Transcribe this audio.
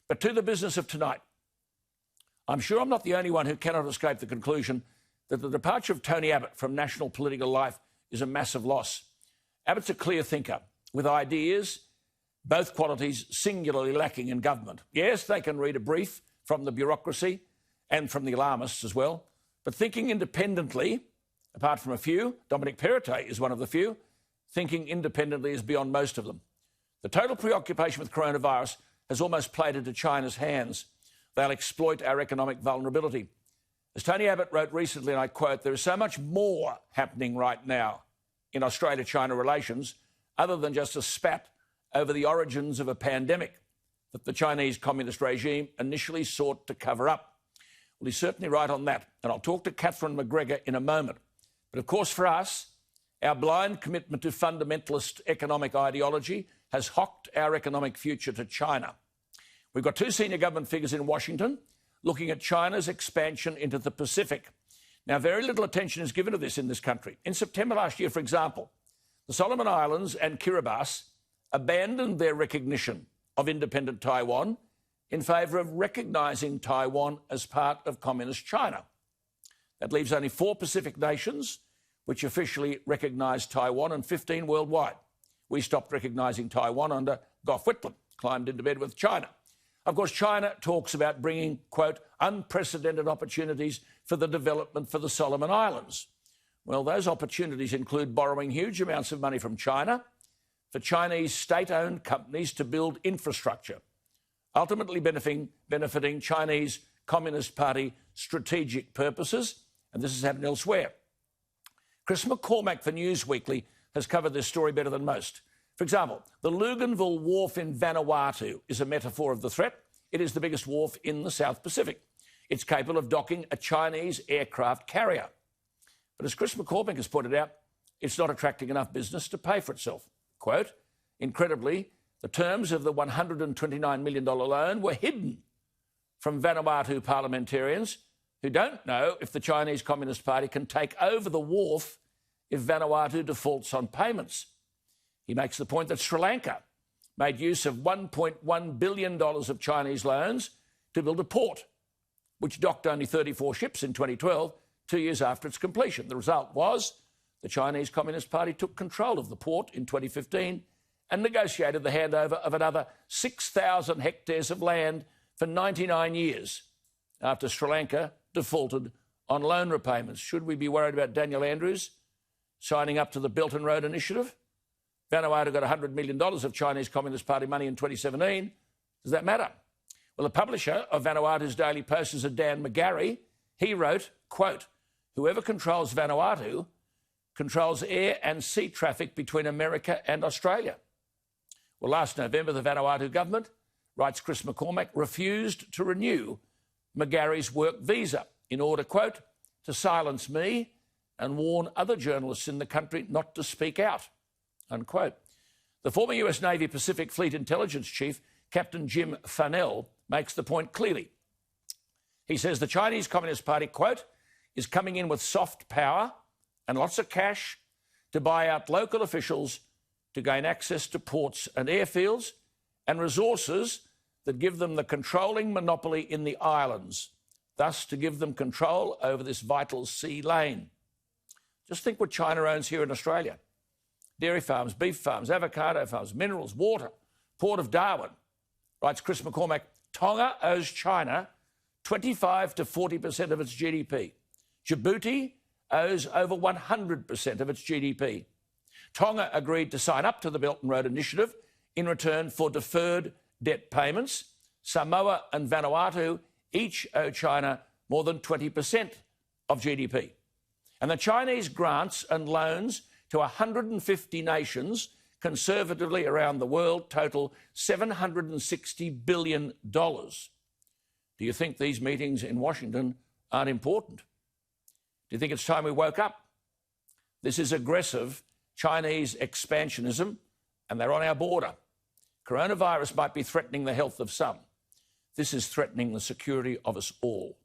But to the business of tonight. I'm sure I'm not the only one who cannot escape the conclusion that the departure of Tony Abbott from national political life is a massive loss. Abbott's a clear thinker with ideas, both qualities singularly lacking in government. Yes, they can read a brief from the bureaucracy and from the alarmists as well, but thinking independently, apart from a few, Dominic Perrottet is one of the few, thinking independently is beyond most of them. The total preoccupation with coronavirus has almost played into China's hands. They'll exploit our economic vulnerability. As Tony Abbott wrote recently, and I quote, "There is so much more happening right now in Australia-China relations other than just a spat over the origins of a pandemic that the Chinese communist regime initially sought to cover up." Well, he's certainly right on that, and I'll talk to Catherine McGregor in a moment. But of course, for us, our blind commitment to fundamentalist economic ideology has hocked our economic future to China. We've got two senior government figures in Washington looking at China's expansion into the Pacific. Now, very little attention is given to this in this country. In September last year, for example, the Solomon Islands and Kiribati abandoned their recognition of independent Taiwan in favour of recognising Taiwan as part of Communist China. That leaves only 4 Pacific nations which officially recognise Taiwan and 15 worldwide. We stopped recognising Taiwan under Gough Whitlam, climbed into bed with China. Of course, China talks about bringing, quote, unprecedented opportunities for the development for the Solomon Islands. Well, those opportunities include borrowing huge amounts of money from China for Chinese state-owned companies to build infrastructure, ultimately benefiting Chinese Communist Party strategic purposes, and this is happening elsewhere. Chris McCormack for Newsweekly has covered this story better than most. For example, the Luganville Wharf in Vanuatu is a metaphor of the threat. It is the biggest wharf in the South Pacific. It's capable of docking a Chinese aircraft carrier. But as Chris McCormack has pointed out, it's not attracting enough business to pay for itself. Quote, incredibly, the terms of the $129 million loan were hidden from Vanuatu parliamentarians who don't know if the Chinese Communist Party can take over the wharf if Vanuatu defaults on payments. He makes the point that Sri Lanka made use of $1.1 billion of Chinese loans to build a port, which docked only 34 ships in 2012, 2 years after its completion. The result was the Chinese Communist Party took control of the port in 2015 and negotiated the handover of another 6,000 hectares of land for 99 years after Sri Lanka defaulted on loan repayments. Should we be worried about Daniel Andrews signing up to the Belt and Road Initiative? Vanuatu got $100 million of Chinese Communist Party money in 2017. Does that matter? Well, the publisher of Vanuatu's Daily Post is a Dan McGarry. He wrote, quote, whoever controls Vanuatu controls air and sea traffic between America and Australia. Well, last November, the Vanuatu government, writes Chris McCormack, refused to renew McGarry's work visa in order, quote, to silence me and warn other journalists in the country not to speak out, unquote. The former US Navy Pacific Fleet Intelligence Chief, Captain Jim FANELL, makes the point clearly. He says the Chinese Communist Party, quote, is coming in with soft power and lots of cash to buy out local officials to gain access to ports and airfields and resources that give them the controlling monopoly in the islands, thus to give them control over this vital sea lane. Just think what China owns here in Australia. Dairy farms, beef farms, avocado farms, minerals, water. Port of Darwin, writes Chris McCormack, Tonga owes China 25 to 40% of its GDP. Djibouti owes over 100% of its GDP. Tonga agreed to sign up to the Belt and Road Initiative in return for deferred debt payments. Samoa and Vanuatu each owe China more than 20% of GDP. And the Chinese grants and loans to 150 nations conservatively around the world total $760 billion. Do you think these meetings in Washington aren't important? Do you think it's time we woke up? This is aggressive Chinese expansionism, and they're on our border. Coronavirus might be threatening the health of some. This is threatening the security of us all.